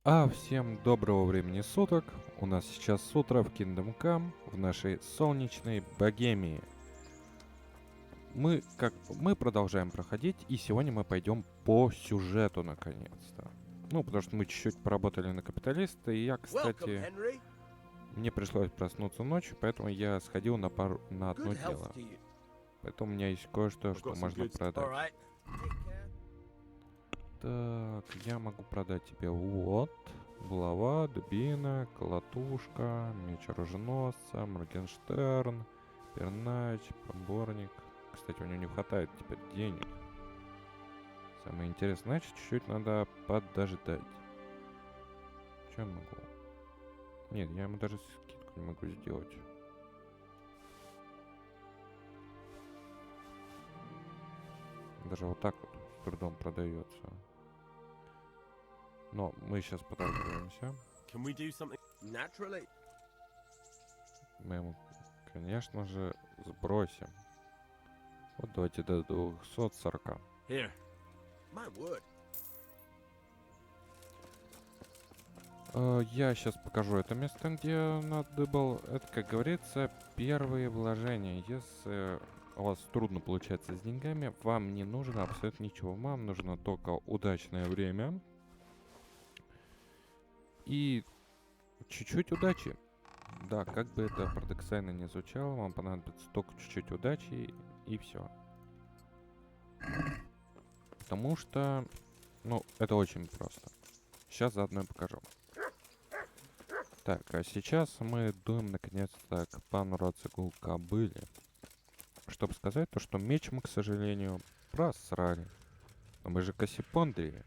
Всем доброго времени суток. У нас сейчас утро в Киндом в нашей солнечной богемии. Мы продолжаем проходить, и сегодня мы пойдем по сюжету наконец-то. Ну, потому что мы чуть-чуть поработали на капиталиста, и я, кстати, мне пришлось проснуться ночью, поэтому я сходил на одно дело. Поэтому у меня есть кое-что, что можно продать. Так, я могу продать тебе вот булава, дубина, колотушка, меч оруженосца, Моргенштерн, пернач, поборник. Кстати, у него не хватает теперь денег. Самое интересное, значит, чуть-чуть надо подождать. Что я могу? Нет, я ему даже скидку не могу сделать. Даже вот так вот с трудом продается. Но мы сейчас поторгуемся. Мы ему, конечно же, сбросим. Вот давайте до 240. Я сейчас покажу это место, где надыбал. Это, как говорится, первые вложения. Если у вас трудно получается с деньгами, вам не нужно абсолютно ничего. Вам нужно только удачное время и чуть-чуть удачи. Да, как бы это парадоксально не звучало, вам понадобится только чуть-чуть удачи и все. Потому что, ну, это очень просто. Сейчас заодно и покажу. Так, а сейчас мы дуем наконец-то к пану Рацигул Кобыле. Чтобы сказать то, что меч мы, к сожалению, просрали. Но мы же Косипондри.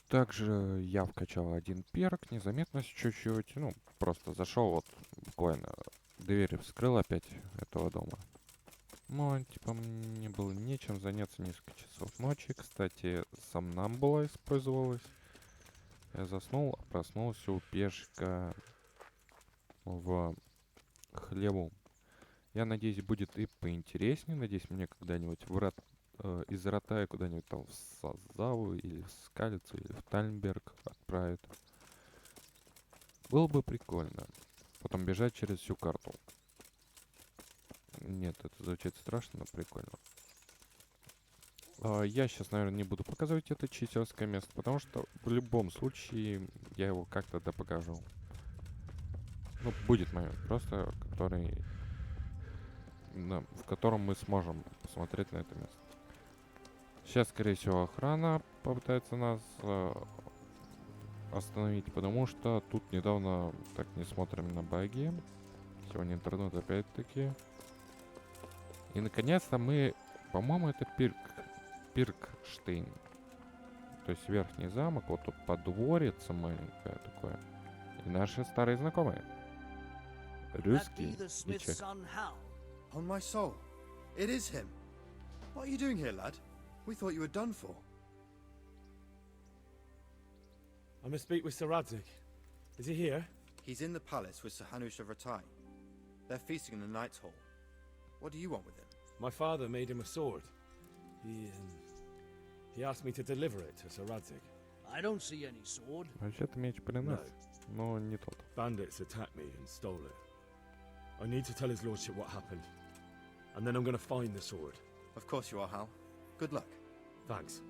Также я вкачал один перк, незаметность чуть-чуть. Ну, просто зашел, вот буквально дверь вскрыл опять этого дома. Но, типа, мне было нечем заняться несколько часов ночи. Кстати, сомнамбула использовалась. Я заснул, а проснулся у пешка в хлеву. Я надеюсь, будет и поинтереснее. Надеюсь, мне когда-нибудь из Ротая куда-нибудь там в Сазаву или в Скалицу или в Тальнберг отправят. Было бы прикольно. Потом бежать через всю карту. Нет, это звучит страшно, но прикольно. Я сейчас, наверное, не буду показывать это читерское место, потому что в любом случае я его как-то покажу. Ну, будет момент просто, в котором мы сможем посмотреть на это место. Сейчас, скорее всего, охрана попытается нас остановить, потому что тут недавно так не смотрим на баги. Сегодня интернет опять-таки. И наконец-то мы, по-моему, это Пиркштейн. То есть верхний замок, вот тут подворьице маленькое такое. И наши старые знакомые. Русский и чех. On my soul, it is him. What are you doing here, lad? We thought you were done for. I must speak with Sir Radzig. Is he here? He's in the palace with Sir Hanush of Ratai. They're feasting in the Knight's Hall. What do you want with him? My father made him a sword. He asked me to deliver it to Sir Radzig. I don't see any sword. Вообще-то меч принес, но не тот. Bandits attacked me and stole it. I need to tell his lordship what happened. And then I'm gonna find the sword. Of course you are, Hal. Good luck. Thanks.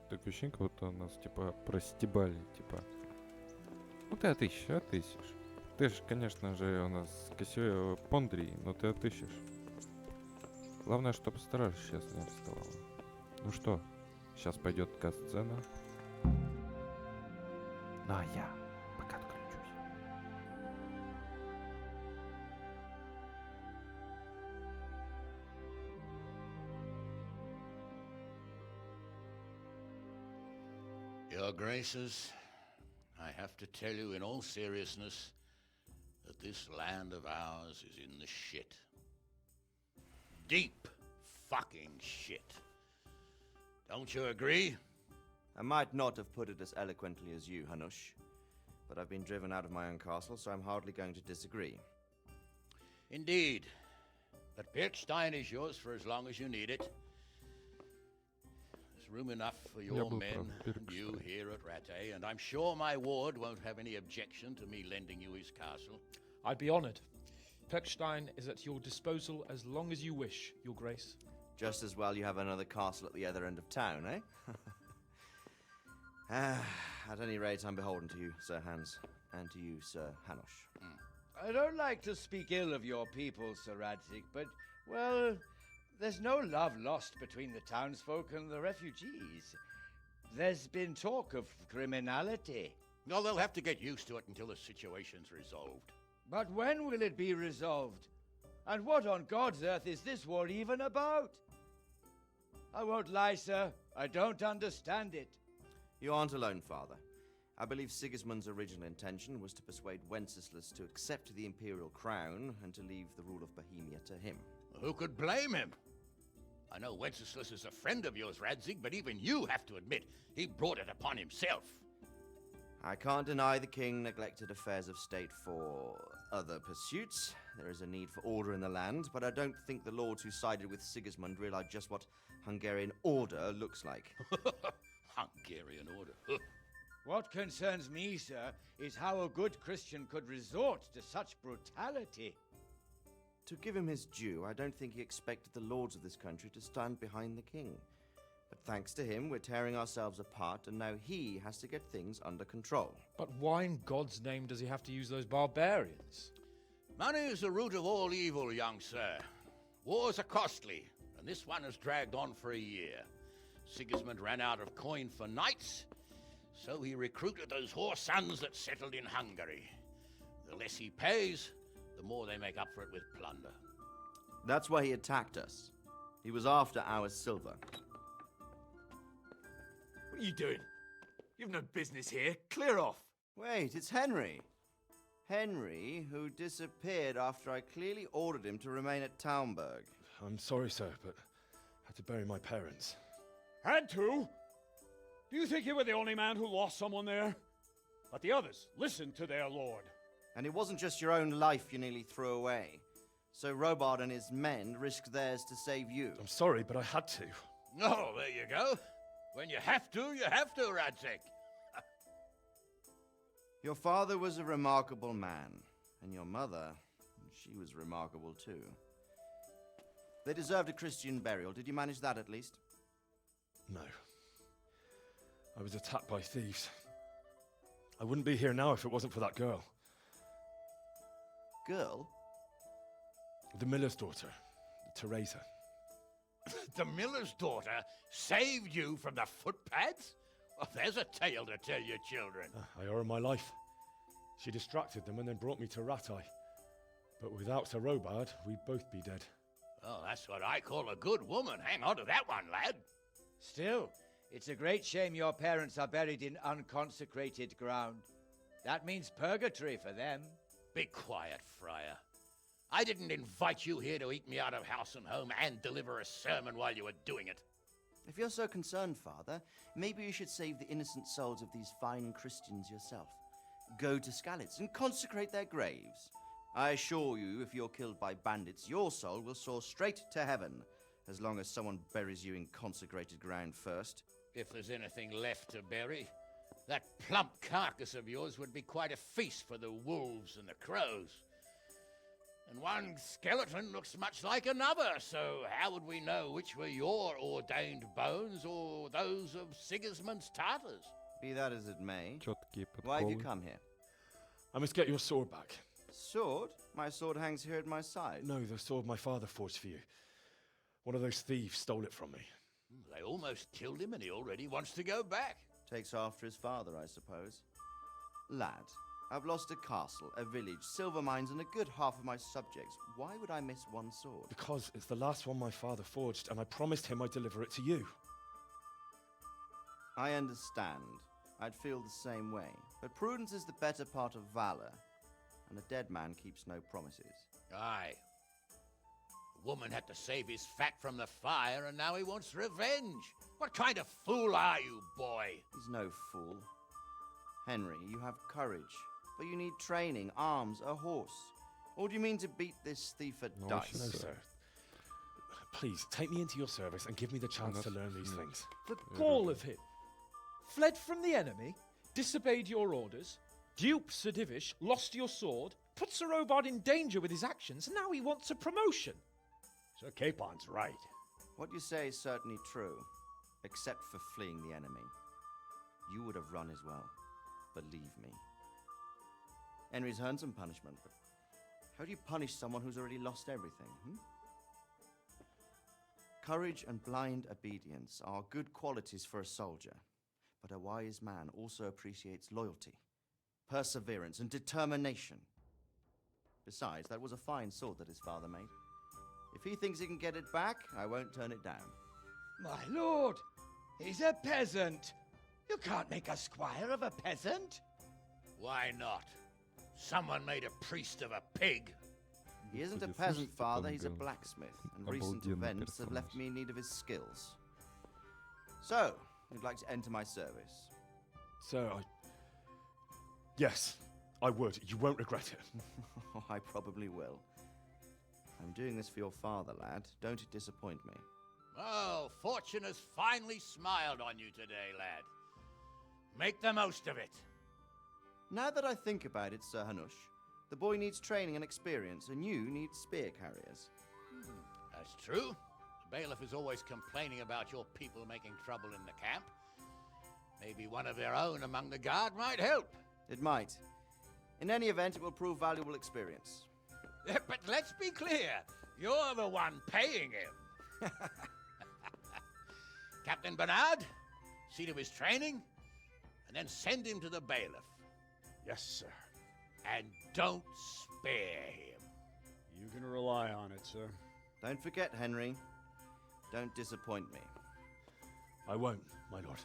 Так ощущение, как будто нас, типа, простебали, типа. Ну ты отыщешь. Ты же, конечно же, у нас Косипондри, но ты отыщешь. Главное, чтобы стража сейчас не арестовала. Ну что, сейчас пойдет кат-сцена. Ну а я пока отключусь. Your Graces, I have to tell you in all seriousness that this land of ours is in the shit. Deep fucking shit. Don't you agree? I might not have put it as eloquently as you, Hanush, but I've been driven out of my own castle, so I'm hardly going to disagree. Indeed. But Birkstein is yours for as long as you need it. As There's room enough for Я your был men, прав, берег you строить. here at Rattay, and I'm sure my ward won't have any objection to me lending you his castle. I'd be honored. Pechstein is at your disposal as long as you wish, Your Grace. Just as well you have another castle at the other end of town, eh? At any rate, I'm beholden to you, Sir Hans, and to you, Sir Hanush. I don't like to speak ill of your people, Sir Radzig, but, well, there's no love lost between the townsfolk and the refugees. There's been talk of criminality. No, they'll have to get used to it until the situation's resolved. But when will it be resolved? And what on God's earth is this war even about? I won't lie, sir. I don't understand it. You aren't alone, Father. I believe Sigismund's original intention was to persuade Wenceslas to accept the imperial crown and to leave the rule of Bohemia to him. Who could blame him? I know Wenceslas is a friend of yours, Radzig, but even you have to admit he brought it upon himself. I can't deny the king neglected affairs of state for other pursuits. There is a need for order in the land, but I don't think the lords who sided with Sigismund realized just what Hungarian order looks like. Hungarian order. What concerns me, sir, is how a good Christian could resort to such brutality. To give him his due, I don't think he expected the lords of this country to stand behind the king. But thanks to him, we're tearing ourselves apart, and now he has to get things under control. But why in God's name does he have to use those barbarians? Money is the root of all evil, young sir. Wars are costly, and this one has dragged on for a year. Sigismund ran out of coin for knights, so he recruited those whore sons that settled in Hungary. The less he pays, the more they make up for it with plunder. That's why he attacked us. He was after our silver. What are you doing? You've no business here. Clear off. Wait, it's Henry. Henry, who disappeared after I clearly ordered him to remain at Taunberg. I'm sorry, sir, but I had to bury my parents. Had to? Do you think you were the only man who lost someone there? But the others listened to their lord. And it wasn't just your own life you nearly threw away. So Robard and his men risked theirs to save you. I'm sorry, but I had to. Oh, there you go. When you have to, Radzig. Your father was a remarkable man, and your mother, she was remarkable too. They deserved a Christian burial. Did you manage that at least? No. I was attacked by thieves. I wouldn't be here now if it wasn't for that girl. Girl? The miller's daughter, Teresa. The miller's daughter saved you from the footpads? Well, there's a tale to tell your children. I owe her my life. She distracted them and then brought me to Rattay. But without Sir Robard, we'd both be dead. Oh, that's what I call a good woman. Hang on to that one, lad. Still, it's a great shame your parents are buried in unconsecrated ground. That means purgatory for them. Be quiet, friar. I didn't invite you here to eat me out of house and home and deliver a sermon while you were doing it. If you're so concerned, Father, maybe you should save the innocent souls of these fine Christians yourself. Go to Skalitz and consecrate their graves. I assure you, if you're killed by bandits, your soul will soar straight to heaven, as long as someone buries you in consecrated ground first. If there's anything left to bury, that plump carcass of yours would be quite a feast for the wolves and the crows. And one skeleton looks much like another, so how would we know which were your ordained bones or those of Sigismund's Tartars? Be that as it may, Четкие why have you подколы. come here? I must get your sword back. Sword? My sword hangs here at my side. No, the sword my father forged for you. One of those thieves stole it from me. They almost killed him and he already wants to go back. Takes after his father, I suppose. Lad, I've lost a castle, a village, silver mines, and a good half of my subjects. Why would I miss one sword? Because it's the last one my father forged, and I promised him I'd deliver it to you. I understand. I'd feel the same way. But prudence is the better part of valor, and a dead man keeps no promises. Aye. The woman had to save his fat from the fire and now he wants revenge. What kind of fool are you, boy? He's no fool. Henry, you have courage, but you need training, arms, a horse. Or do you mean to beat this thief at No, dice? No, Sir. sir. Please, take me into your service and give me the chance to learn these things. The gall of him. Fled from the enemy, disobeyed your orders, duped Sir Divish, lost your sword, put Sir Robard in danger with his actions, and now he wants a promotion. Sir Capon's right. What you say is certainly true, except for fleeing the enemy. You would have run as well, believe me. Henry's earned some punishment, but how do you punish someone who's already lost everything, Courage and blind obedience are good qualities for a soldier, but a wise man also appreciates loyalty, perseverance, and determination. Besides, that was a fine sword that his father made. If he thinks he can get it back, I won't turn it down. My lord, he's a peasant. You can't make a squire of a peasant. Why not? Someone made a priest of a pig. He isn't a Господи, peasant, слышите, father, там he's a был blacksmith, and recent обалденный events have left персонаж. me in need of his skills. So, you'd like to enter my service? Sir, Yes, I would. You won't regret it. I probably will. I'm doing this for your father, lad. Don't disappoint me. Oh, fortune has finally smiled on you today, lad. Make the most of it. Now that I think about it, Sir Hanush, the boy needs training and experience, and you need spear carriers. That's true. The bailiff is always complaining about your people making trouble in the camp. Maybe one of their own among the guard might help. It might. In any event, it will prove valuable experience. But let's be clear, you're the one paying him. Captain Bernard, see to his training, and then send him to the bailiff. Yes, sir. And don't spare him. You can rely on it, sir. Don't forget, Henry. Don't disappoint me. I won't, my lord.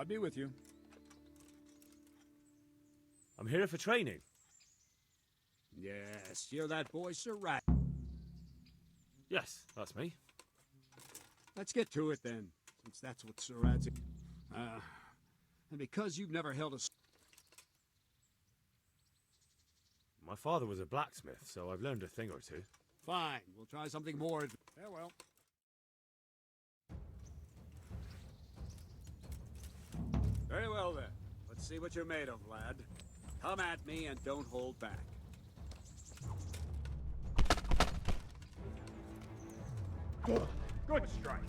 God be with you. I'm here for training. Yes, you're that boy, Sir Rat. Yes, that's me. Let's get to it then, since that's what Sir Rad's... and because you've never held a... My father was a blacksmith, so I've learned a thing or two. Fine, we'll try something more... Farewell. Very well then. Let's see what you're made of, lad. Come at me and don't hold back. Good strike.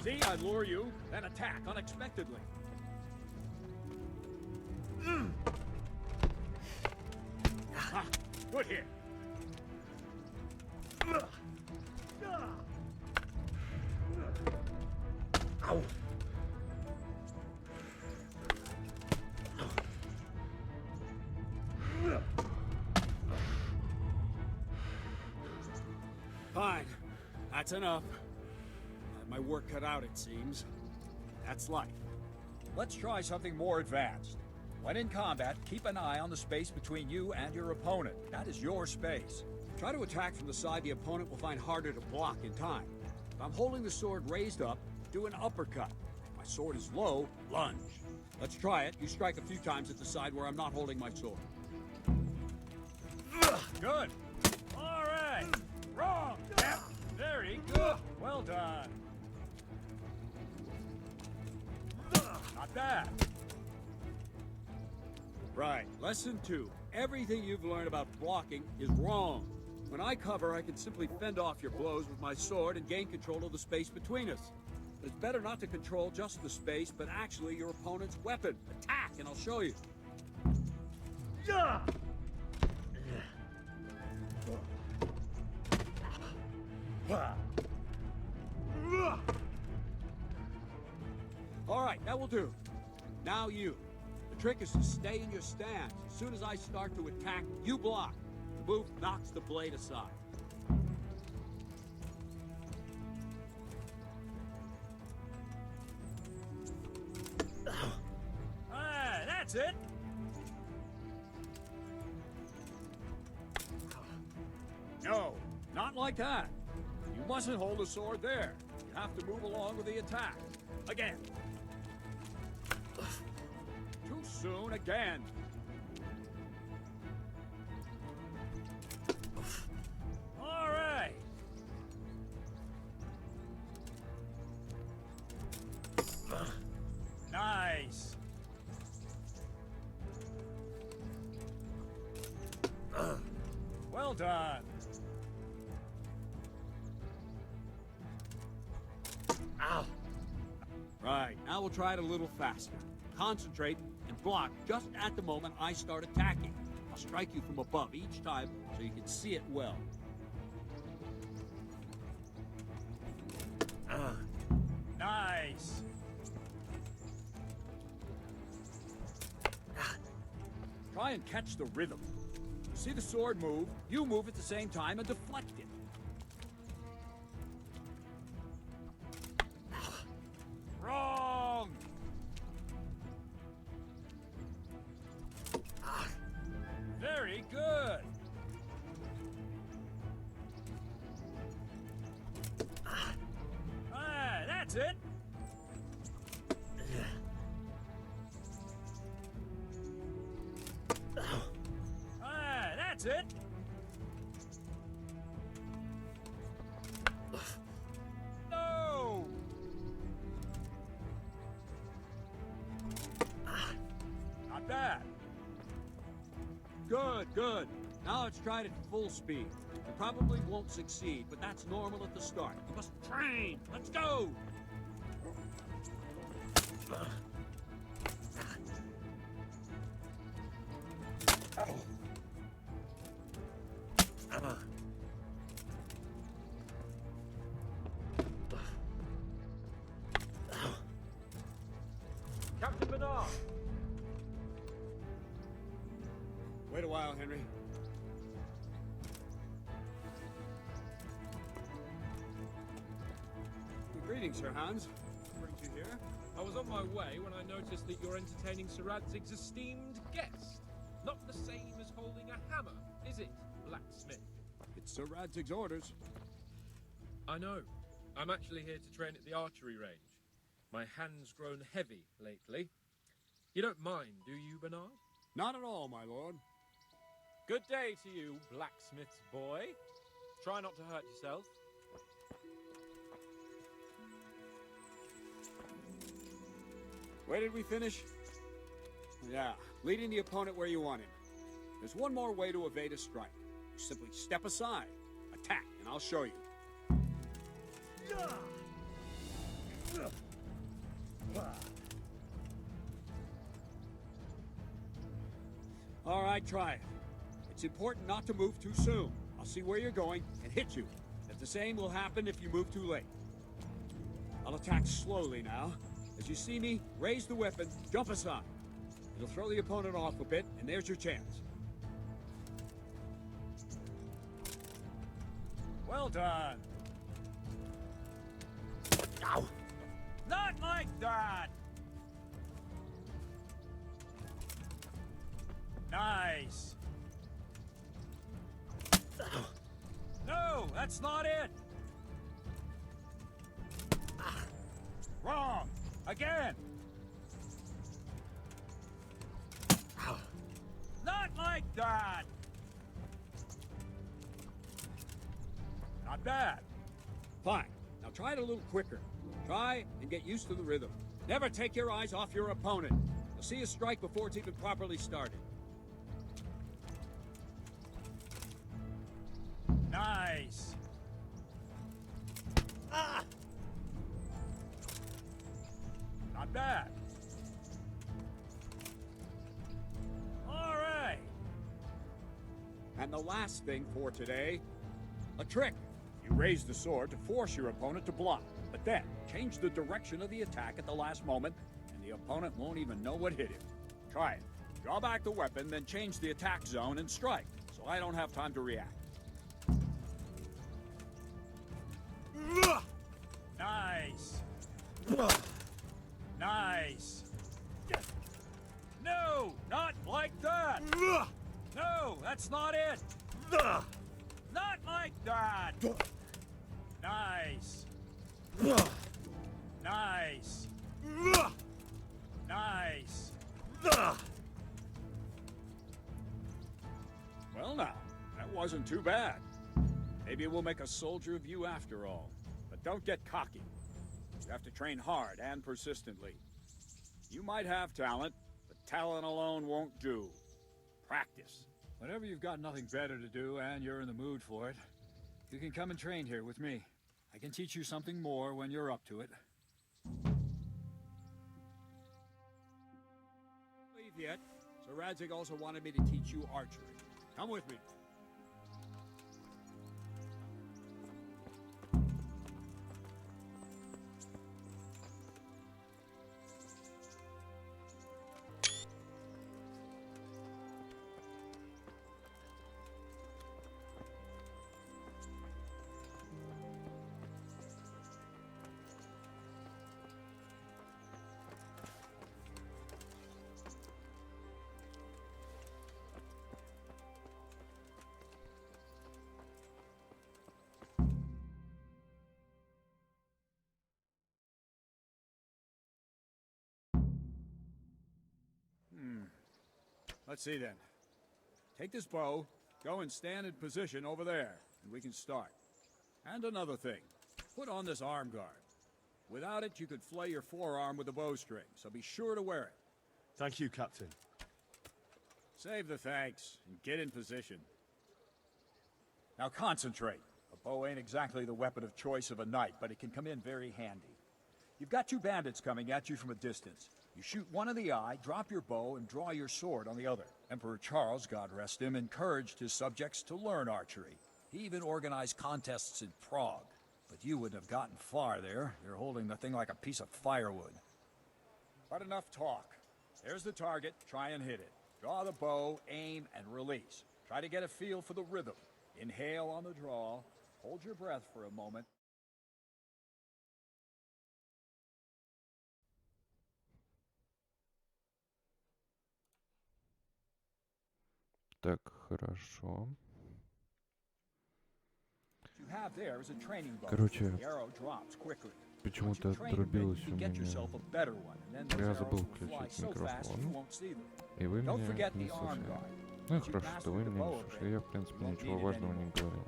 See, I lure you, then attack unexpectedly. Ah, good hit. Ow. Fine. That's enough. Had my work cut out, it seems. That's life. Let's try something more advanced. When in combat, keep an eye on the space between you and your opponent. That is your space. Try to attack from the side the opponent will find harder to block in time. If I'm holding the sword raised up, do an uppercut. If my sword is low, lunge. Let's try it. You strike a few times at the side where I'm not holding my sword. Good. All right. Wrong. Yep. Very good. Well done. Not bad. Right, lesson 2. Everything you've learned about blocking is wrong. When I cover, I can simply fend off your blows with my sword and gain control of the space between us. But it's better not to control just the space, but actually your opponent's weapon. Attack, and I'll show you. All right, that will do. Now you. The trick is to stay in your stance. As soon as I start to attack, you block. The move knocks the blade aside. Ah, that's it. No, not like that. You mustn't hold the sword there. You have to move along with the attack. Again. Too soon, again. All right. Nice. Well done. Ow. Right, now we'll try it a little faster. Concentrate and block just at the moment I start attacking. I'll strike you from above each time so you can see it well. Nice. Try and catch the rhythm. You see the sword move, you move at the same time and deflect it. Wrong! Very good. Ah, that's it. Ah, that's it. No. Not bad. Good, good. Now let's try it at full speed. You probably won't succeed, but that's normal at the start. You must train. Let's go! Captain Bernard! Wait a while, Henry. Greetings, Sir Hans. What brings you here? I was on my way when I noticed that you're entertaining Sir Radzig's esteemed guest. Not the same as holding a hammer, is it, blacksmith? It's Sir Radzig's orders. I know. I'm actually here to train at the archery range. My hand's grown heavy lately. You don't mind, do you, Bernard? Not at all, my lord. Good day to you, blacksmith's boy. Try not to hurt yourself. Where did we finish? Yeah, leading the opponent where you want him. There's one more way to evade a strike. You simply step aside, attack, and I'll show you. All right, try it. It's important not to move too soon. I'll see where you're going and hit you. If the same will happen if you move too late. I'll attack slowly now. As you see me, raise the weapon, jump aside. It'll throw the opponent off a bit, and there's your chance. Well done. Ow! Not like that! Nice. No, that's not it. Wrong. Again. Not like that. Not bad. Fine. Now try it a little quicker. Try and get used to the rhythm. Never take your eyes off your opponent. You'll see a strike before it's even properly started. Nice. Ah! Not bad. All right. And the last thing for today, a trick. You raise the sword to force your opponent to block, but then change the direction of the attack at the last moment, and the opponent won't even know what hit him. Try it. Draw back the weapon, then change the attack zone and strike, so I don't have time to react. Nice. Nice. No, not like that. No, that's not it. Not like that. Nice. Nice. Nice. Well now, that wasn't too bad. Maybe we'll make a soldier of you after all. But don't get cocky. You have to train hard and persistently. You might have talent, but talent alone won't do. Practice. Whenever you've got nothing better to do and you're in the mood for it, you can come and train here with me. I can teach you something more when you're up to it. Leave yet. So Radzig also wanted me to teach you archery. Come with me. Let's see then. Take this bow, go and stand in position over there, and we can start. And another thing, put on this arm guard. Without it, you could flay your forearm with a bowstring, so be sure to wear it. Thank you, Captain. Save the thanks, and get in position. Now concentrate. A bow ain't exactly the weapon of choice of a knight, but it can come in very handy. You've got two bandits coming at you from a distance. You shoot one in the eye, drop your bow, and draw your sword on the other. Emperor Charles, God rest him, encouraged his subjects to learn archery. He even organized contests in Prague. But you wouldn't have gotten far there. You're holding the thing like a piece of firewood. But enough talk. There's the target. Try and hit it. Draw the bow, aim, and release. Try to get a feel for the rhythm. Inhale on the draw. Hold your breath for a moment. Так, хорошо. Короче, почему-то отрубилось у меня. Я забыл включить микрофон. И вы меня не слышали. Ну и хорошо, что вы меня не слышали. Я, в принципе, ничего важного не говорил.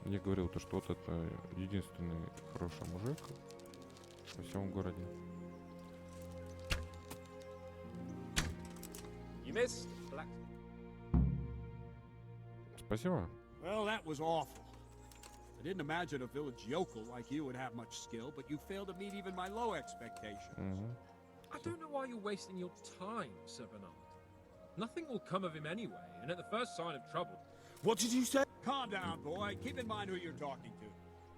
Я говорил то, что вот это единственный хороший мужик во всем городе. Спасибо. Well, that was awful. I didn't imagine a village yokel like you would have much skill, but you failed to meet even my low expectations. I don't know why you're wasting your time, Sir Bernard. Nothing will come of him anyway, and at the first sign of trouble... What did you say? Calm down, boy. Keep in mind who you're talking to.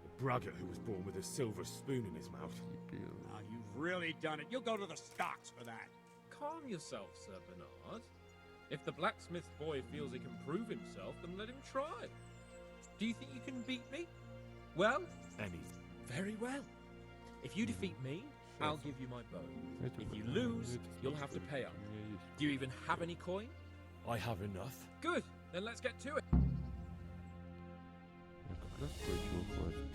The braggart who was born with a silver spoon in his mouth. Now, you've really done it. You'll go to the stocks for that. Calm yourself, Sir Bernard. If the blacksmith boy feels he can prove himself, then let him try. Do you think you can beat me? Well? Very well. If you defeat me, I'll give you my bow. If you lose, you'll have to pay up. Do you even have any coin? I have enough. Good. Then let's get to it. Я как раз кое-чего хватит.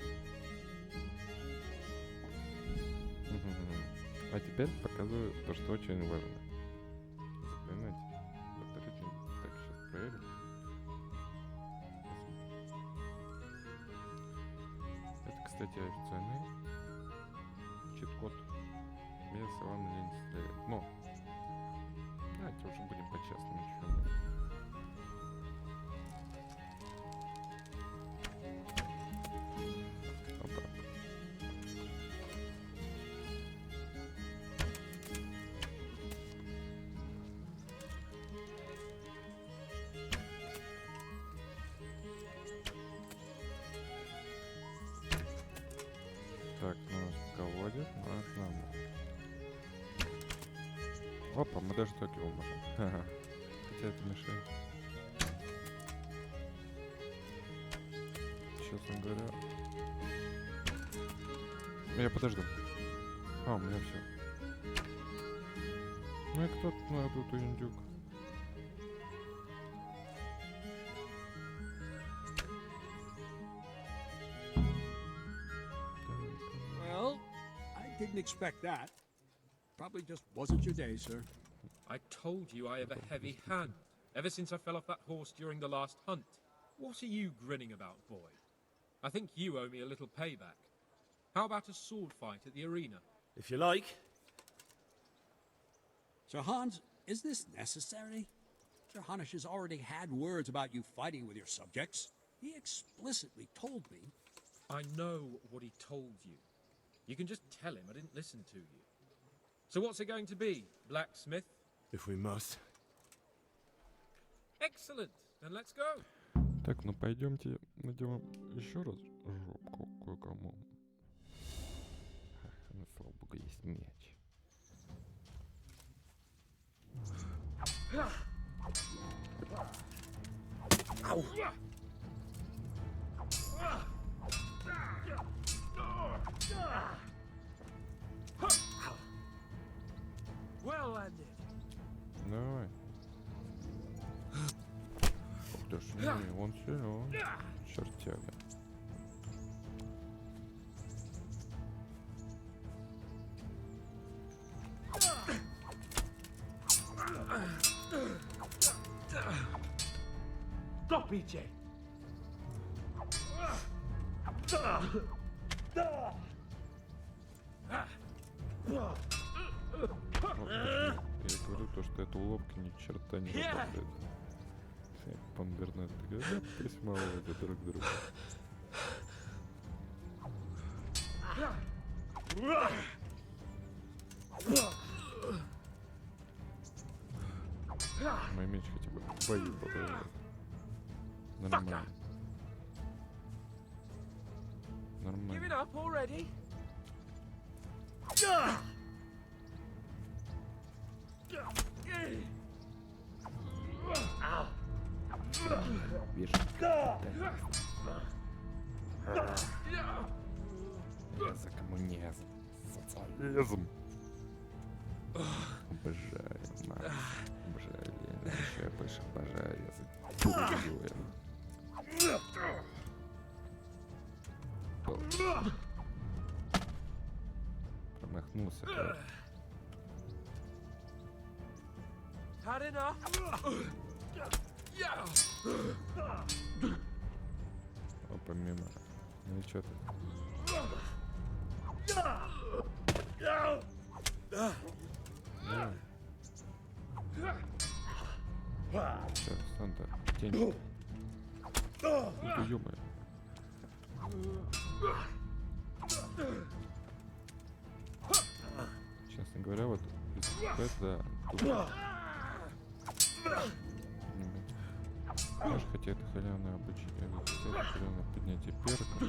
А теперь показываю то, что очень важно. Заклинать. Так, сейчас проверим. Это, кстати, официальный чит-код. Без если вам лень стрелять. Ну, давайте уже будем по-честному, чё. Опа. Так, нас колодец, нас нам. Опа, мы даже так его можем. Ха-ха. Хотя это мешает. Честно говоря. Я подожду. А, у меня все. Ну и кто тут на тут индюк? Well, I didn't expect that. Probably just wasn't your day, sir. I told you I have a heavy hand, ever since I fell off that horse during the last hunt. What are you grinning about, boy? I think you owe me a little payback. How about a sword fight at the arena? If you like. Sir Hans, is this necessary? Sir Hanush has already had words about you fighting with your subjects. He explicitly told me. I know what he told you. You can just tell him I didn't listen to you. So what's it going to be, blacksmith? If we must. Excellent, then let's go. Так, ну пойдемте надеваем еще раз жопку кое-кому. Ах, ну слава богу, есть меч. Ау! Well landed. Давай. Ух ты ж, не, он силен. Чертяга. Допейте. Я говорю то, что эта уловка ни черта не работает. Пан Бернет говорит, присмалывайте друг друга. Мой меч хотя бы в бою продолжает. Нормально. Нормально. Give it up already. Бежит. За коммунизм. Социализм. Обожаю, Макс. Обожаю Ленина. Еще я больше обожаю язык. Промахнулся. Had enough. Опа, мимо. Ну и чё ты? Сейчас, Санта, тень. Ну, ё-моё. Честно говоря, вот это тупо. Знаешь, хотя это халявное обучение, это халявное поднятие перка.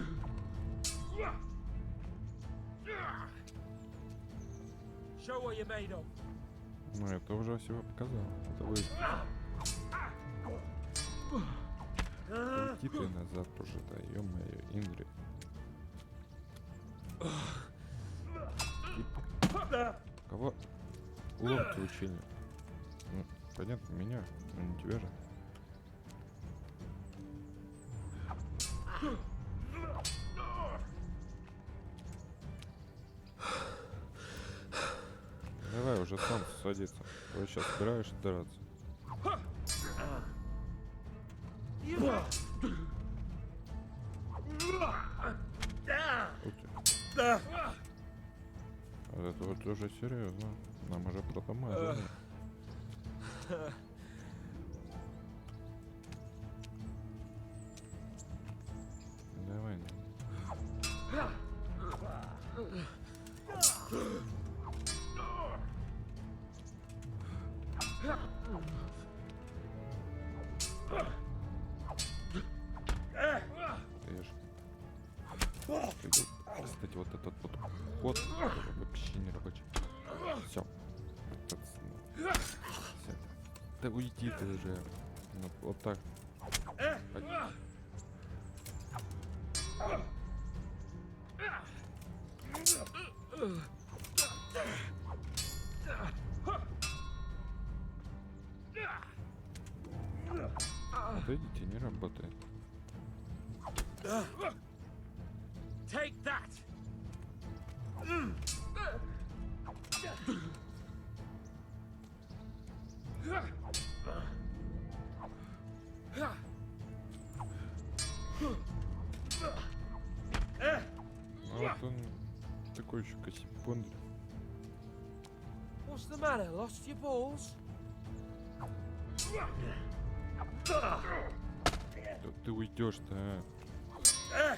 Show what you're made of. Ну, это уже всего показал. Это вы. Иди ты назад уже, да, ё-моё, Индри. Кого? Уловки учения. Ну, понятно, меня, но не тебя же. Давай уже сам садиться. Ты сейчас собираешься драться. Ух ты. Вот это вот уже серьезно. Нам уже протомазали. Давай. Кстати, вот этот вот ход вообще не рабочий. Все. Да уйди ты уже. Ну, вот так. Отойдите, не работает. Take that! Ну вот он такой еще Косипоша. What's the matter? Lost your balls? Да ты уйдешь-то, а?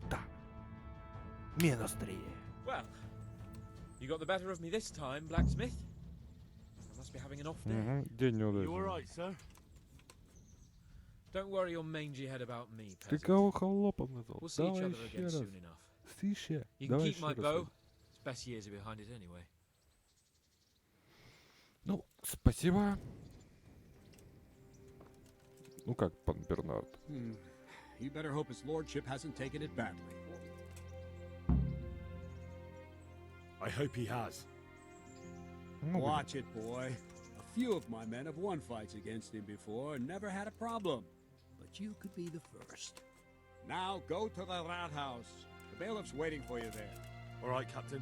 Да. Минус 3. Well, you got the better of me this time, blacksmith. I must be having an off day. День неудачный. You alright, sir? Don't worry your mangy head about me, Ты peasant. кого холопом назвал? We'll see each Давай other еще again раз. soon enough. Слышь, You can давай keep my еще bow. раз. Its best years are behind it anyway. Ну, спасибо. Ну как, пан Бернард? You better hope his lordship hasn't taken it badly. I hope he has. Ну, Watch it, boy. A few of my men have won fights against him before and never had a problem. But you could be the first. Now go to the rat house. The bailiff's waiting for you there. Alright, Captain.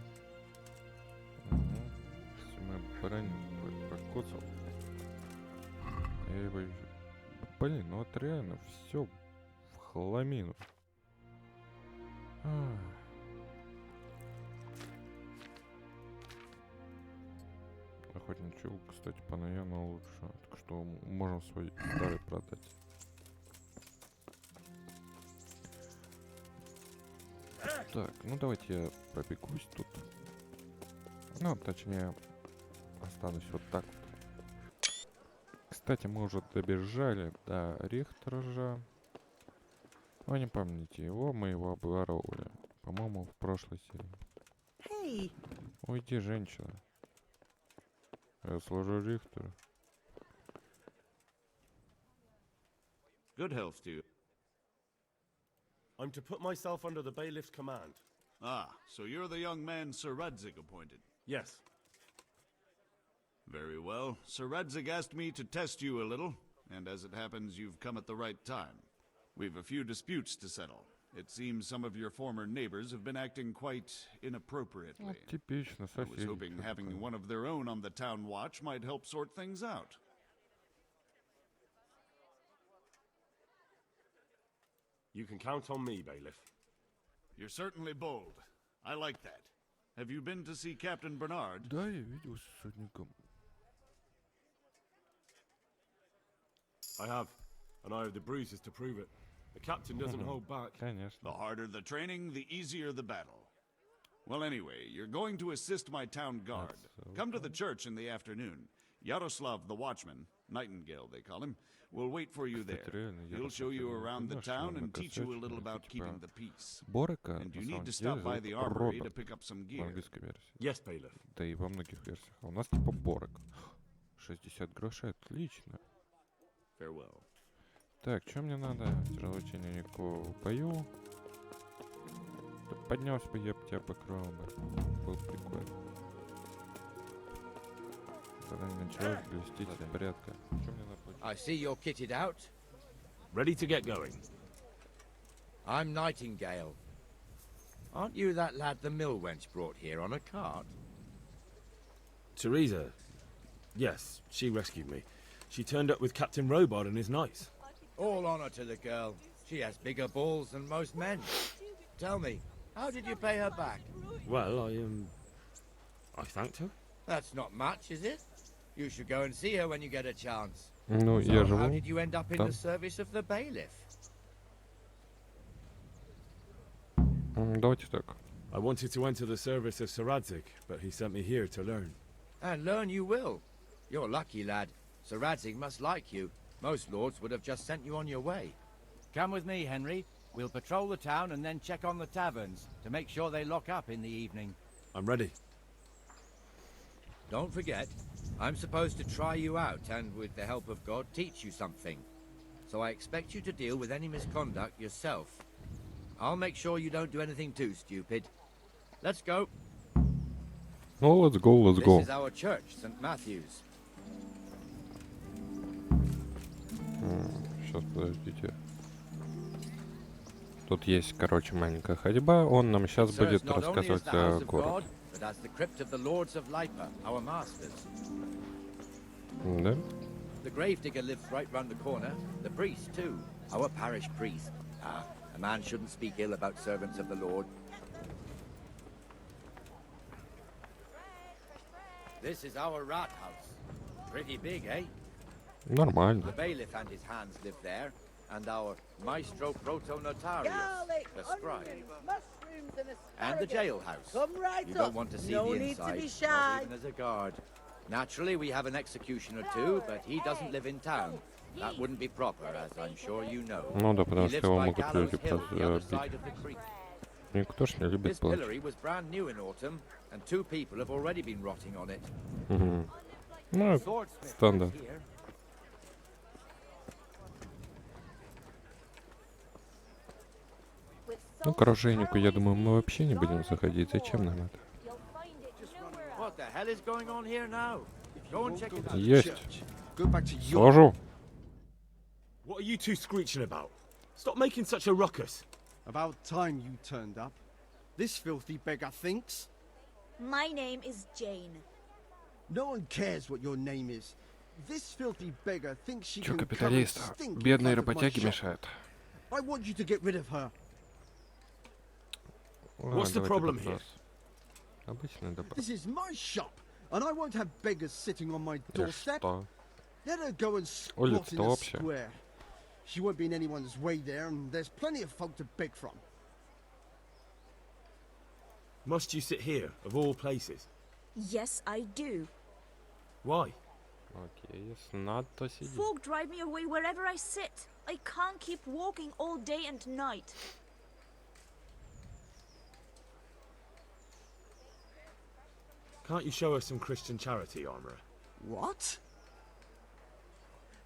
Если мы броню покоцал. Я его... Блин, ну вот реально все в хламину. Охотничий лук, кстати, по наверное лучше. Так что можем свой старый продать. Так, ну давайте я пробегусь тут. Ну, точнее, останусь вот так вот. Кстати, мы уже добежали до Рихтержа. Вы не помните его, мы его обворовывали. По-моему, в прошлой серии. Hey, Уйди, женщина. Я служу Рихтеру. Good health to you. I'm to put myself under the bailiff's command. Ah, so you're the young man Sir Radzig appointed. Yes. Very well. Sir Radzig asked me to test you a little, and as it happens, you've come at the right time. We've a few disputes to settle. It seems some of your former neighbors have been acting quite inappropriately. Вот типично, I was соседи. hoping having one of their own on the town watch might help sort things out. You can count on me, bailiff. You're certainly bold. I like that. Have you been to see Captain Bernard? Да, я видел с сотником. I have, and I have the bruises to prove it. The captain doesn't hold back. Конечно. The harder the training, the easier the battle. Well, anyway, you're going to assist my town guard. Come to the church in the afternoon. Yaroslav the watchman, Nightingale they call him, will wait for you there. He'll show you around the town and teach you a little about keeping the peace. Борика, And на you need самом to деле, stop by the зовут armory to Роберт pick up some в gear. английской версии. Yes, bailiff. Да и во многих версиях. А у нас типа Борик. 60 грошей, отлично. Farewell. Так, что мне надо? Тяжелое учение никакого в бою. Да поднялся бы, я бы тебя покрыл бы. Было прикольно. Тогда не началось блестить порядка. Что мне надо будет? I see you're kitted out. Ready to get going. I'm Nightingale. Aren't you that lad the mill wench brought here on a cart? Teresa. Yes, she rescued me. She turned up with Captain Robard and his knights. All honor to the girl. She has bigger balls than most men. Tell me, how did you pay her back? Well, I thanked her. That's not much, is it? You should go and see her when you get a chance. Ну, So я how живу did you end up in там. the service of the bailiff? Давайте так. I wanted to enter the service of Saradzik, but he sent me here to learn. And learn you will. You're lucky, lad. Sir Radzig must like you. Most lords would have just sent you on your way. Come with me, Henry. We'll patrol the town and then check on the taverns to make sure they lock up in the evening. I'm ready. Don't forget, I'm supposed to try you out and, with the help of God, teach you something. So I expect you to deal with any misconduct yourself. I'll make sure you don't do anything too stupid. Let's go. Ну, let's go, let's go. This is our church, St. Matthew's. Сейчас, подождите. Тут есть, короче, маленькая ходьба. Он нам сейчас будет рассказывать о городе. As the crypt of the lords of Lipa, our masters. Да? The gravedigger lives right round the corner. The priest too, our parish priest. Ah, a man shouldn't speak ill about servants of the Lord. This is our rat house. Pretty big, eh? Нормально. The bailiff and his hands live there, and our maestro proto-notarius, the scribe. And the jailhouse. You don't want to see the inside, not even as a guard. Naturally, we have an executioner too, but he doesn't live in town. That wouldn't be proper, as I'm sure you know. Ну да, потому He что lives его by могут Gallows люди Hill, the other побить. side of the creek. Никто ж не любит This плачь. pillory was brand new in autumn, and 2 people have already been rotting on it. Ну, стандарт. Ну, к оружейнику, я думаю, мы вообще не будем заходить. Зачем нам это? What the hell is going on here now? Go and check it out. Есть. Go back to your... Сложу. What are you two screeching about? Stop making such a ruckus. About time you turned up. This filthy beggar thinks. My name is Jane. No one cares what your name is. This filthy beggar thinks she Чё, can come and капиталист? stink in Бедные front of my работяги shop. мешают. I want you to get rid of her. What's the problem here? Обычный допрос. This is my shop, and I won't have beggars sitting on my Я doorstep. что? Let her go and squat Улица-то in a общая. square. She won't be in anyone's way there, and there's plenty of folk to beg from. Must you sit here, of all places? Yes, I do. Why? Окей, если надо, то сиди. Folk drive me away wherever I sit. I can't keep walking all day and night. Can't you show us some Christian charity, Armourer? What?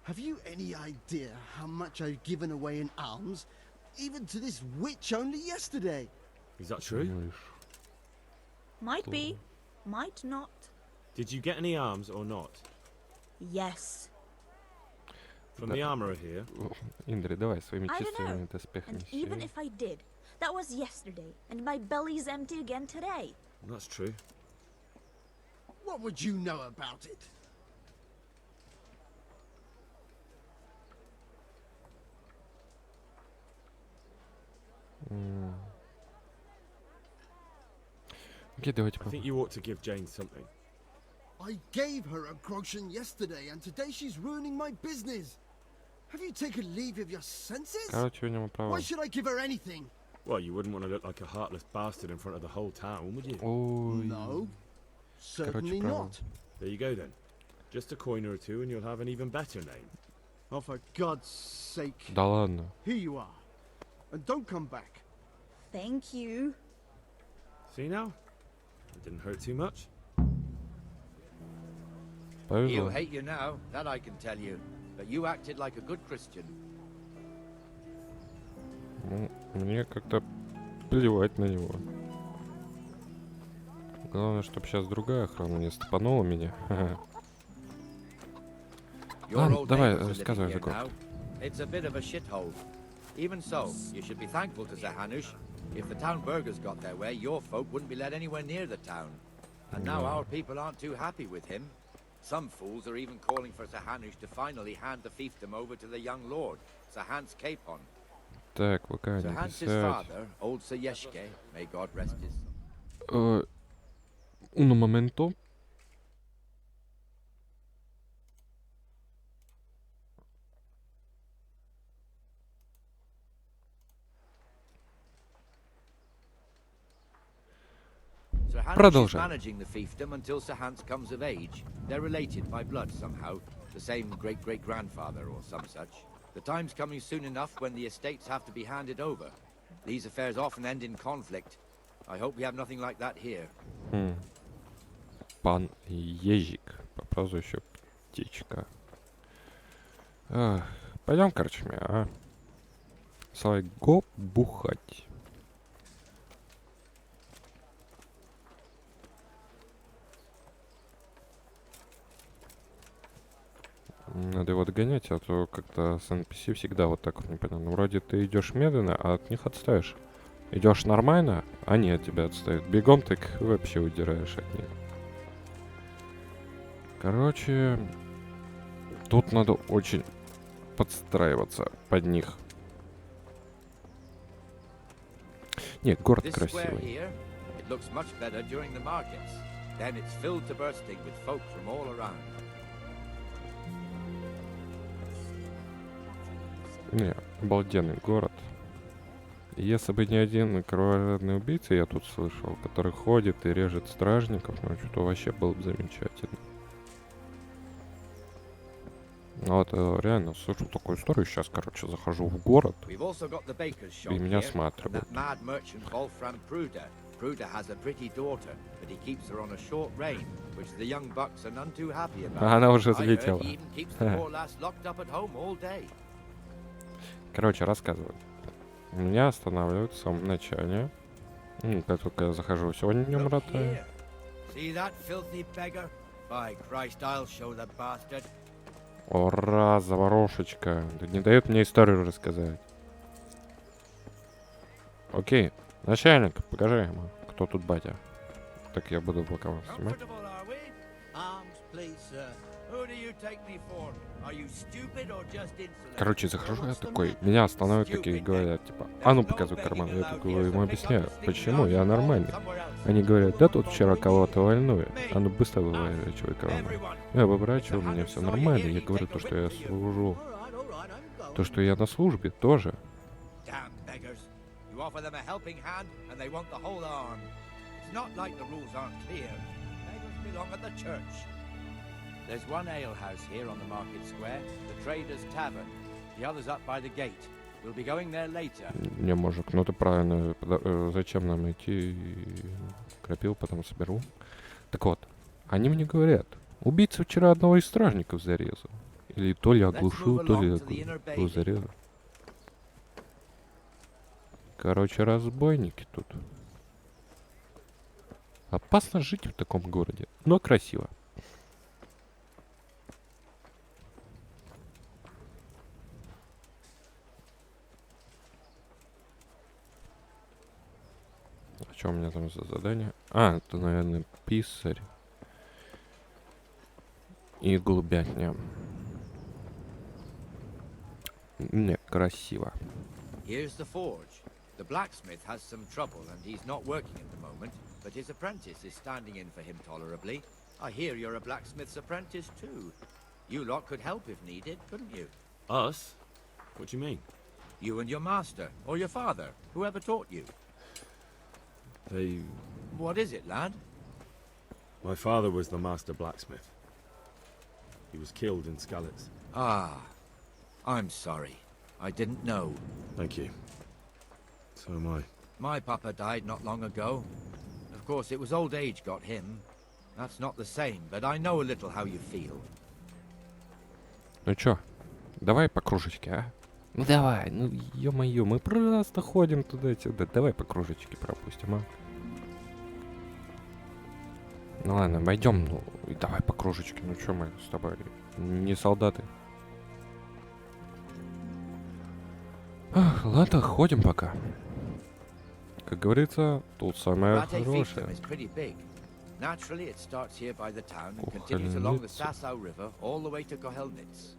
Have you any idea how much I've given away in alms, even to this witch only yesterday? Is that true? Might be, might not. Did you get any alms or not? Yes. From the Armourer here? Индри, давай своими I don't чувственными know. доспехами And even сей. if I did, that was yesterday, and my belly's empty again today. That's true. What would you know about it? Окей, давайте I think you ought to give Jane something. I gave her a groschen yesterday, and today she's ruining my business. Have you taken leave of your senses? Короче, у него право. Why should I give her anything? Well, you wouldn't want to look like a heartless bastard in front of the whole town, would you? Ой. No, certainly право. not. There you go then. Just a coin or two and you'll have an even better name. Oh, for God's sake. Да ладно. Here you are. And don't come back. Thank you. See now? It didn't hurt too much. Повезло. He'll hate you now, that I can tell you. But you acted like a good Christian. Ну, мне как-то плевать на него. Главное, чтобы сейчас другая охрана не стопанула меня. Your Ладно, old давай, neighbours are living рассказывай here за город. now. It's a bit of a shithole. Even so, you should be thankful to Zahanush. If the town burghers got their way, your folk wouldn't be let anywhere near the town. And now our people aren't too happy with him. Some fools are even calling for Zahanush to finally hand the fiefdom over to the young lord, Sir Hans Capon. Так, пока Sir не Hans's писать. father, old Sir Yeshke, may God rest his... Un momento. Sir Hans is Продолжаем. managing the fiefdom until Sir Hans comes of age. They're related by blood somehow, the same great-great-grandfather or some such. The time's coming soon enough when the estates have to be handed over. These affairs often end in conflict. I hope we have nothing like that here. Пан Ежик, по прозвищу Птичка. Пойдем, короче, а? Слай го бухать. Надо его догонять, а то как-то с NPC всегда вот так вот непонятно. Вроде ты идешь медленно, а от них отстаешь. Идешь нормально, а они от тебя отстают. Бегом так вообще удираешь от них. Короче, тут надо очень подстраиваться под них. Нет, город красивый. Не, обалденный город. Если бы не один кровожадный убийца, я тут слышал, который ходит и режет стражников, ну что-то вообще было бы замечательно. Ну вот реально слышу такую историю. Сейчас, короче, захожу в город и меня осматривают. Она уже залетела. Короче, рассказываю. Меня останавливают в самом начале. Как только я захожу, сегодня не умратаю. Ура, заворошечка. Да не дает мне историю рассказать. Окей, начальник, покажи ему, кто тут батя. Так я буду пока вам снимать. Короче, захожу я такой, меня останавливают такие и говорят, типа, а ну показывай карман. Я такой ему объясняю, почему, я нормальный. Они говорят, да тут вчера кого-то вольную, а ну быстро выворачивай карман. Я выворачиваю, у меня все нормально, я говорю то, что я служу. То, что я на службе, тоже. There's one ale house here on the market square, the Trader's Tavern. The other's up by the gate. We'll be going there later. Не, мужик, ну ты правильно. Зачем нам идти? Крапил, потом соберу. Так вот, они мне говорят, убийца вчера одного из стражников зарезал. Или то ли оглушил, то ли зарезал. Короче, разбойники тут. Опасно жить в таком городе, но красиво. Что у меня там за задание? А, это, наверное, писарь. И голубятня. Нет, красиво. Here's the forge. The blacksmith has some trouble and he's not working at the moment, but his apprentice is standing in for him tolerably. I hear you're a blacksmith's apprentice too. You lot could help if needed, couldn't you? Us? What do you mean? You and your master, or your father, whoever taught you. They... What is it, lad? My father was the master blacksmith. He was killed in Skalitz. Ah, I'm sorry. I didn't know. Thank you. So am I. My papa died not long ago. Of course, it was old age got him. That's not the same, but I know a little how you feel. Ну чё, давай по кружечке, а? Ну давай, ну ё-моё, мы просто ходим туда-сюда. Давай по кружечке пропустим, а? Ну ладно, пойдем, ну и давай по кружечке. Ну чё мы с тобой не солдаты? Ах, ладно, ходим пока. Как говорится, тут самое хорошее. Naturally, it starts here by the town and continues along the Sasau River all the way to Kohelnitz.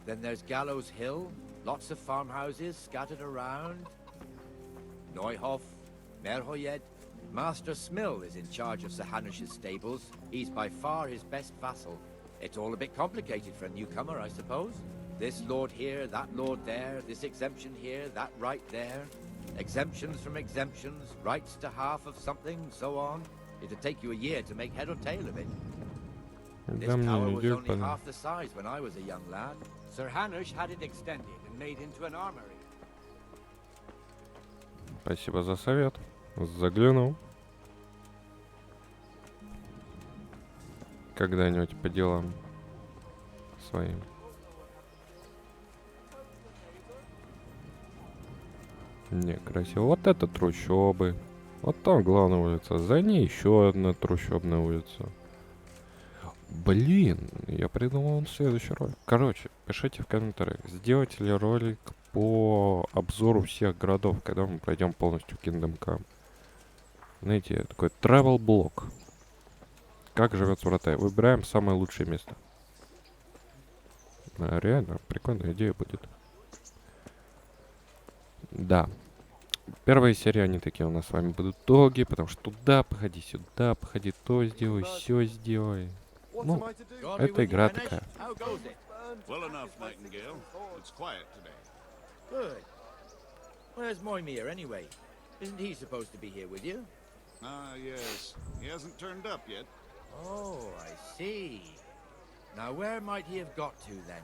Then there's Gallows Hill, lots of farmhouses scattered around. Neuhof, Merhoyed. Master Smill is in charge of Sir Hanush's stables. He's by far his best vassal. It's all a bit complicated for a newcomer, I suppose. This lord here, that lord there, this exemption here, that right there. Exemptions from exemptions, rights to half of something, so on. It'd take you a year to make head or tail of it. This tower was only half the size when I was a young lad. Sir Hanush had it extended and made into an armory. Спасибо за совет. Заглянул. Когда-нибудь по делам своим. Не, красиво. Вот это трущобы. Вот там главная улица. За ней еще одна трущобная улица. Блин, я придумал следующий ролик. Короче, пишите в комментариях, сделать ли ролик по обзору всех городов, когда мы пройдем полностью Киндом. Знаете, такой travel блог. Как живет Вратай. Выбираем самое лучшее место. Реально, прикольная идея будет. Да. Первые серии, они такие у нас с вами будут долгие, потому что туда походи, сюда походи, то сделай, все сделай. Ну, это игра такая. Well enough, Nightingale. It's quiet today. Good. Where's Moimir anyway? Isn't he supposed to be here with you? Ah, yes. He hasn't turned up yet. Oh, I see. Now where might he have got to then?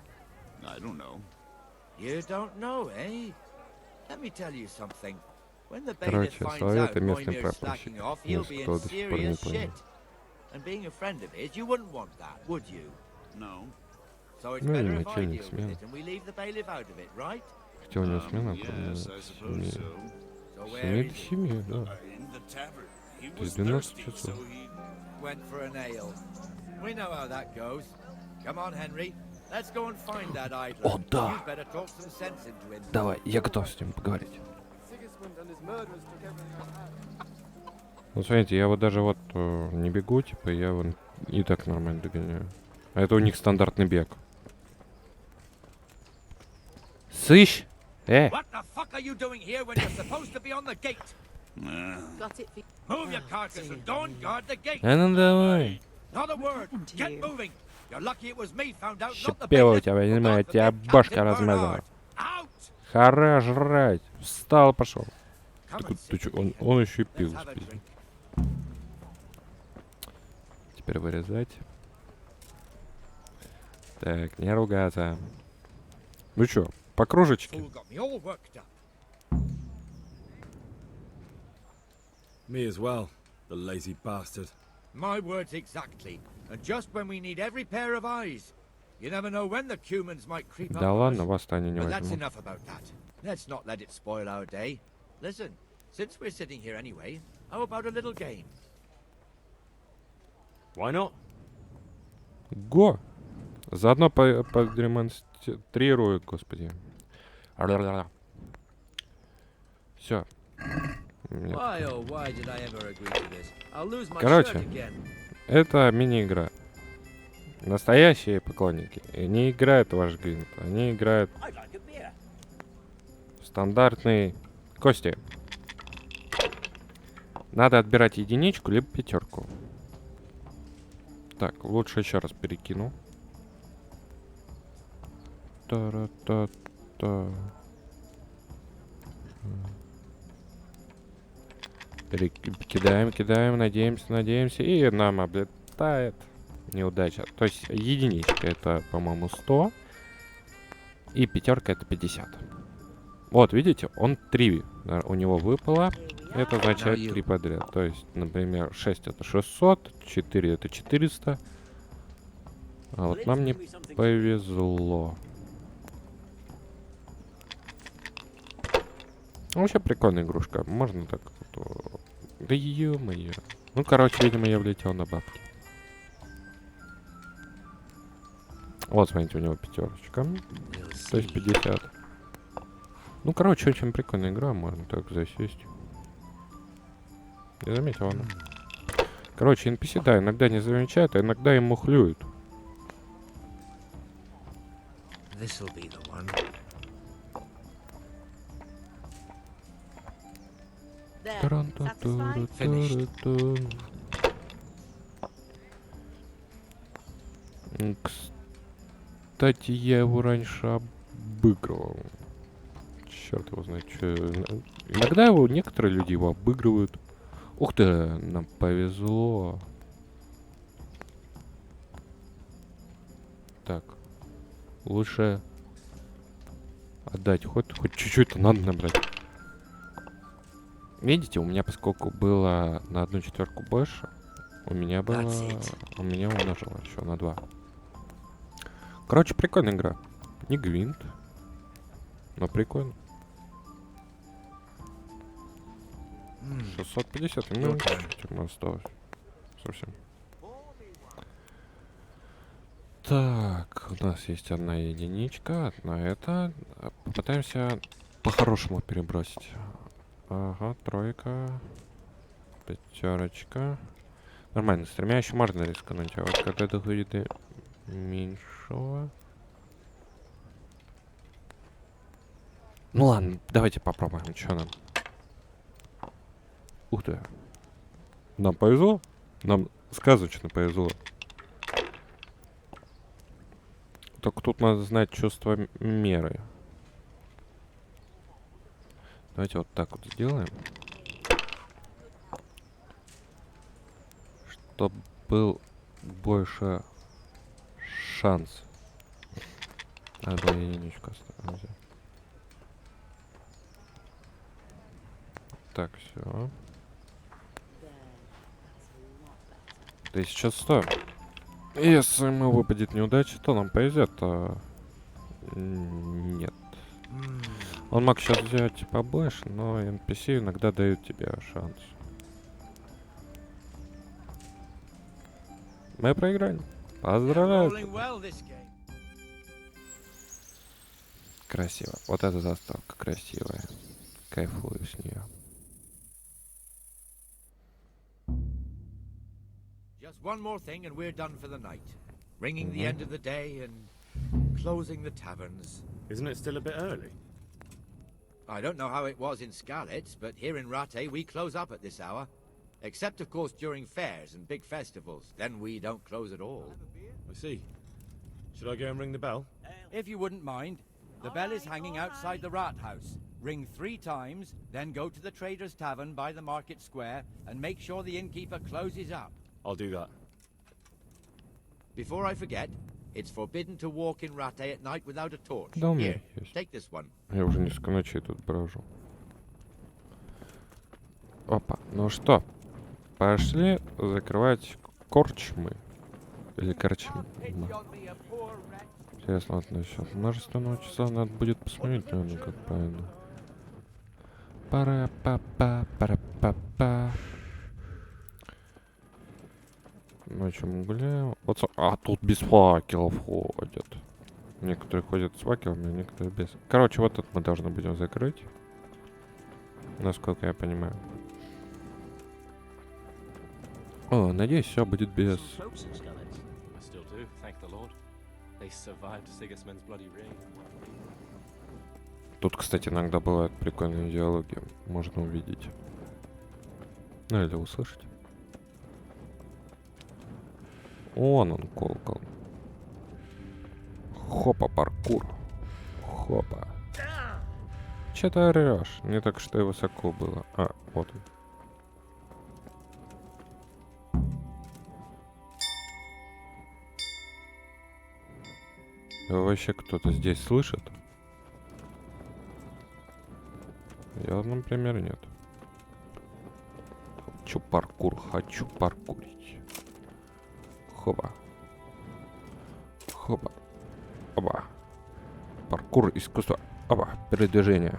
I don't know. You don't know, eh? Let me tell you something. When the bailiff Короче, finds out совет местный Moimir's прапорщик. slacking off, he'll be Никто in до сих пор не serious понял. shit. And being a friend of his, you wouldn't want that, would you? No. So it's Ну и better if I начальник deal with смены. it and we leave the bailiff out of it, right? Хотя у него смена Yes, I suppose so. So с where 7 is до he? 7, да. In the tavern. He То есть was 12 thirsty, часов. so he... Went for an ale. We know how that goes. Come on, Henry. Let's go and find that idler. О, да. You'd better talk some sense into him. Давай, я готов с ним поговорить. Ну, смотрите, я вот даже вот не бегу, типа, я вон и так нормально догоняю. А это у них стандартный бег. Сыщ! What the fuck are you doing here when you're supposed to be on the gate? Got it for Move your carcass and don't guard the gate. А ну давай! Not a word. Get moving. You're lucky it was me found out, not the Шипела у bailiff. тебя, Who, понимаю, God тебя forbid, башка Captain размазала. Bernard. Out! Хара жрать! Встал, пошел. Come Ты and чё, sit with me, он Henry. еще и Let's пил. have a drink. Теперь вырезать. Так, не ругаться. Ну чё, по кружечке? Fool got me all worked up. Me as well, the lazy bastard. My words exactly. And just when we need every pair of eyes. You never know when the Cumans might creep up Да on ладно, us. восстание не But that's возьму. enough about that. Let's not let it spoil our day. Listen, since we're sitting here anyway, how about a little game? Why not? Го! Заодно продемонстрирую, господи. Все. Why, oh, why did I ever agree to this? I'll lose my Короче, shirt again. это мини-игра. Настоящие поклонники не играют в ваш гринд, они играют в стандартные кости. Надо отбирать единичку, либо пятерку. Так, лучше еще раз перекину. Та-ра-та-та. Кидаем, надеемся. И нам облетает неудача. То есть единичка это, по-моему, 100. И пятерка это 50. Вот, видите, он 3 у него выпало. Это означает 3 подряд. То есть, например, 6 это 600, 4 это 400. А вот нам не повезло. Ну, вообще прикольная игрушка. Можно так вот... Да ё-моё. Ну, короче, видимо, я влетел на бабки. Вот, смотрите, у него пятерочка. То есть 50. Ну, короче, очень прикольная игра. Можно так засесть. Я заметил она. Короче, NPC, да, иногда не замечают, а иногда им мухлюют. This'll be the one. There. Satisfied? Кстати, я его раньше обыгрывал. Черт его знает, что. Иногда его некоторые люди его обыгрывают. Ух ты, нам повезло. Так. Лучше отдать. Хоть чуть-чуть надо набрать. Видите, у меня поскольку было на 1/4 больше, у меня умножило еще на 2. Короче, прикольная игра. Не гвинт, но прикольно. 650 минут осталось. Совсем. Так, у нас есть одна единичка, одна это. Попытаемся по-хорошему перебросить. Ага, 3. 5. Нормально, с 3 еще можно рискнуть, а вот когда доходит до меньшего... Ну ладно, давайте попробуем, что нам. Ух ты. Нам повезло? Нам сказочно повезло. Только тут надо знать чувство меры. Давайте вот так вот сделаем. Чтоб был больше шанс. Надо было единичку оставить. Так, все. 1100. Если ему выпадет неудача, то нам повезет, а... Нет. Он мог сейчас взять побольше, но NPC иногда дают тебе шанс. Мы проиграли. Поздравляю. Красиво. Вот эта заставка красивая. Кайфую с нее. Just one more thing and we're done for the night. Ringing the end of the day and closing the taverns. Isn't it still a bit early? I don't know how it was in Skalitz, but here in Rattay we close up at this hour. Except, of course, during fairs and big festivals. Then we don't close at all. I see. Should I go and ring the bell? If you wouldn't mind. The bell is hanging outside the rat house. Ring 3 times, then go to the Trader's Tavern by the market square and make sure the innkeeper closes up. I'll do that. Before I forget, it's forbidden to walk in Rattay at night without a torch. Да, у меня Here, есть. take this one. Я уже несколько ночей тут брожу. Опа, ну что? Пошли закрывать корчмы. Или корчмы. Интересно, вот насчет множественного числа надо будет посмотреть, наверное, как правильно. Пара-па-па-пара-па-па. Ночью мы гуляем. Вот, а тут без факелов ходят. Некоторые ходят с факелами, а некоторые без. Короче, вот тут мы должны будем закрыть. Насколько я понимаю. О, надеюсь, все будет без... Тут, кстати, иногда бывают прикольные диалоги. Можно увидеть. Ну или услышать. Он колокол. Хопа, паркур. Хопа. Че ты орешь? Не так что и высоко было. А, вот он. Вообще кто-то здесь слышит? Я, например, нет. Хочу паркур, хочу паркурить. Хоба. Хоба. Оба. Паркур, искусство. Оба. Передвижение.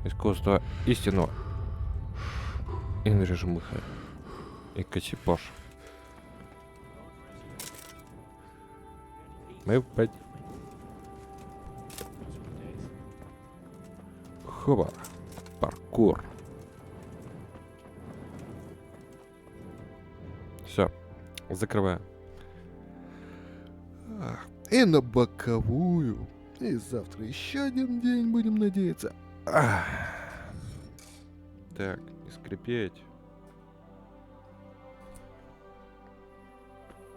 Искусство истинного. Инрежмыха. И Косипоша. Мы пойдем. Хоба. Паркур. Все. Закрываю. И на боковую. И завтра еще один день, будем надеяться. Так, не скрипеть.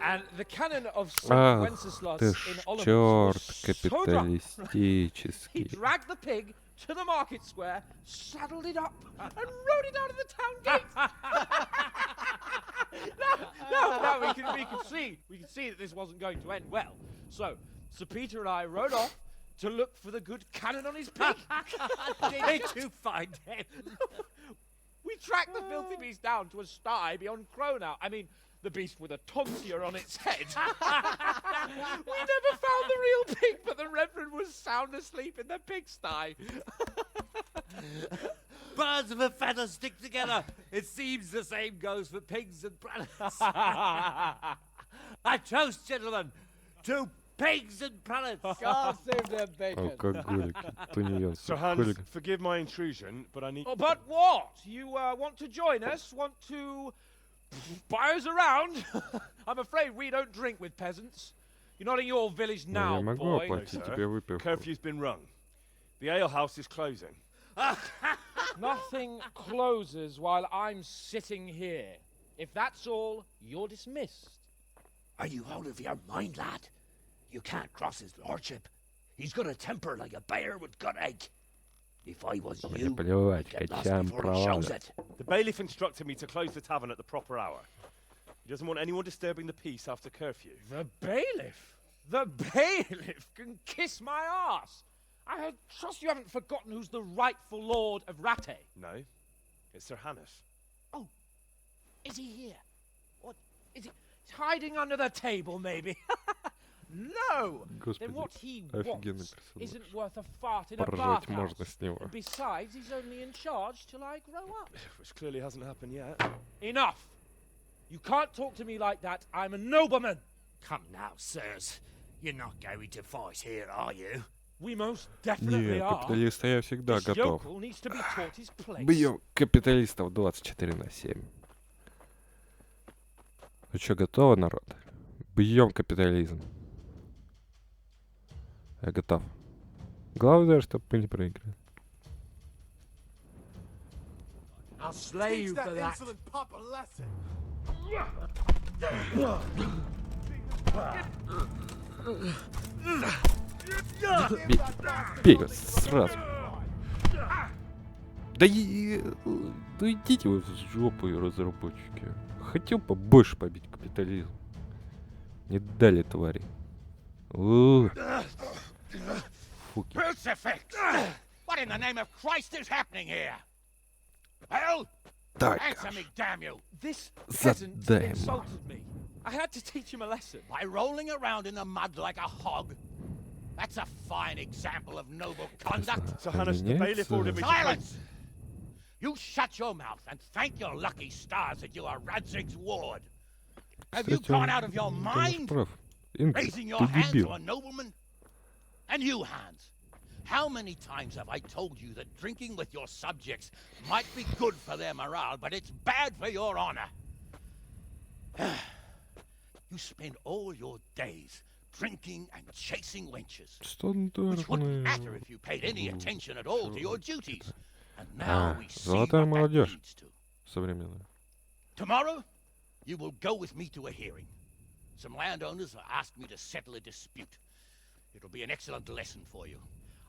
And the canon of St. Ах, Wenceslas ты in ж Olympus черт was so drunk. He капиталистический. dragged the pig to the market square, saddled it up, and rode it out of the town gate. No, we can see that this wasn't going to end well. So, Sir Peter and I rode off to look for the good canon on his pig. Did you find him? We tracked the filthy beast down to a sty beyond Cronau. I mean, the beast with a tonsure on its head. We never found the real pig, but the Reverend was sound asleep in the pigsty. Birds of a feather stick together. It seems the same goes for pigs and prelates. I toast, gentlemen, to pigs and prelates. God save them bacon. Алкоголик. Sir Hans, forgive my intrusion, but I need... Oh, but what? You want to join us? Want to buy us around? I'm afraid we don't drink with peasants. You're not in your village now, Я могу boy. оплатить тебе выпивку. Curfew's been rung. The alehouse is closing. Nothing closes while I'm sitting here. If that's all, you're dismissed. Are you out of your mind, lad? You can't cross his lordship. He's got a temper like a bear with gut ache. If I was Мне you, плевать, I'd get lost качаем before he shows права. it. The bailiff instructed me to close the tavern at the proper hour. He doesn't want anyone disturbing the peace after curfew. The bailiff? The bailiff can kiss my arse. I trust you haven't forgotten who's the rightful lord of Ratte. No, it's Sir Hannes. Oh, is he here? What, is he he's hiding under the table, maybe? No! Then what he wants isn't worth a fart in a Поржать bathhouse. можно с него. And besides, he's only in charge till I grow up. Which clearly hasn't happened yet. Enough! You can't talk to me like that. I'm a nobleman. Come now, sirs. You're not going to fight here, are you? We most definitely Нет, are. капиталиста я всегда This готов. yokel needs to be taught his place. Бьем капиталистов 24/7. Ну что, готово, народ? Бьем капитализм. Я готов. Главное, чтобы мы не проиграли. I'll slay you for that. Бей его сразу. Да идите вы в жопу, разработчики. Хотел побольше побить капитализм. Не дали, твари. Фуки. Crucifix! What in the name of Christ is happening here? Well, Так, answer me, damn you! This peasant задай ему. insulted me. I had to teach him a lesson. By rolling around in the mud like a hog? That's a fine example of noble conduct. Sir Hannes, the bailiff ordered me to... Silence! You shut your mouth and thank your lucky stars that you are Radzig's ward. Have you gone out of your mind? Raising your hand to a nobleman? And you, Hans, how many times have I told you that drinking with your subjects might be good for their morale, but it's bad for your honor? You spend all your days drinking and chasing wenches, which wouldn't matter if you paid any attention at all to your duties. And now we see what золотая that молодежь. leads to. Современная. Tomorrow, you will go with me to a hearing. Some landowners have asked me to settle a dispute. It'll be an excellent lesson for you.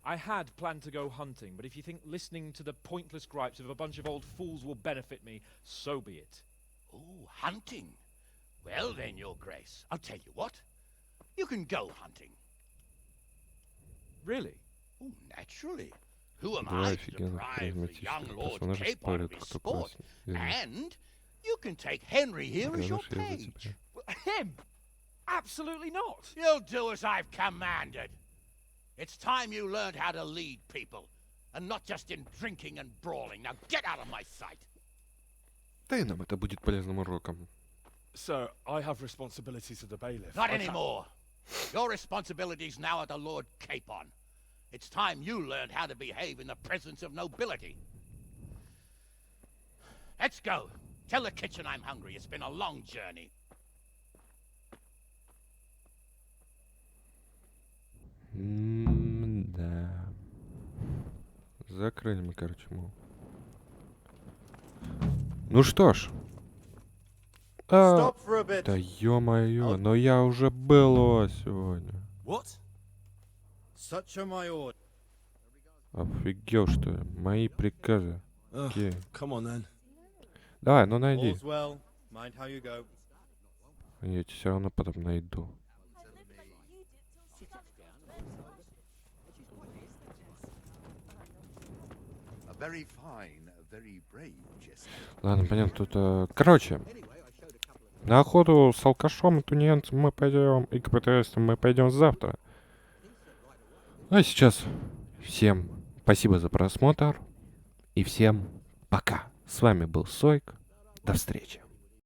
I had planned to go hunting, but if you think listening to the pointless gripes of a bunch of old fools will benefit me, so be it. Oh, hunting. Well then, Your Grace, I'll tell you what. You can go hunting. Really? Oh, naturally. Who am Два I to офигенных deprive the young харизматичных Lord персонажа Capon of спорят, his кто sport? классный. And you can take Henry here as your Ганыш, я за page. тебя. Him? Absolutely not. You'll do as I've commanded. It's time you learned how to lead people, and not just in drinking and brawling. Now get out of my sight. Да и нам это будет полезным уроком. Sir, I have responsibilities as the bailiff. Not anymore. Your responsibilities now are the Lord Capon. It's time you learned how to behave in the presence of nobility. Let's go. Tell the kitchen I'm hungry. It's been a long journey. Да. Закрыли мы, короче, мол. Ну что ж. Да ё-моё, но я уже был у вас сегодня. Офигел, что ли? Мои приказы. Окей. Давай, ну найди. Я тебя все равно потом найду. Ладно, понятно, тут... Короче, на охоту с алкашом и тунеянцем мы пойдем, и к ПТСам мы пойдем завтра. А сейчас всем спасибо за просмотр, и всем пока. С вами был Сойк, до встречи.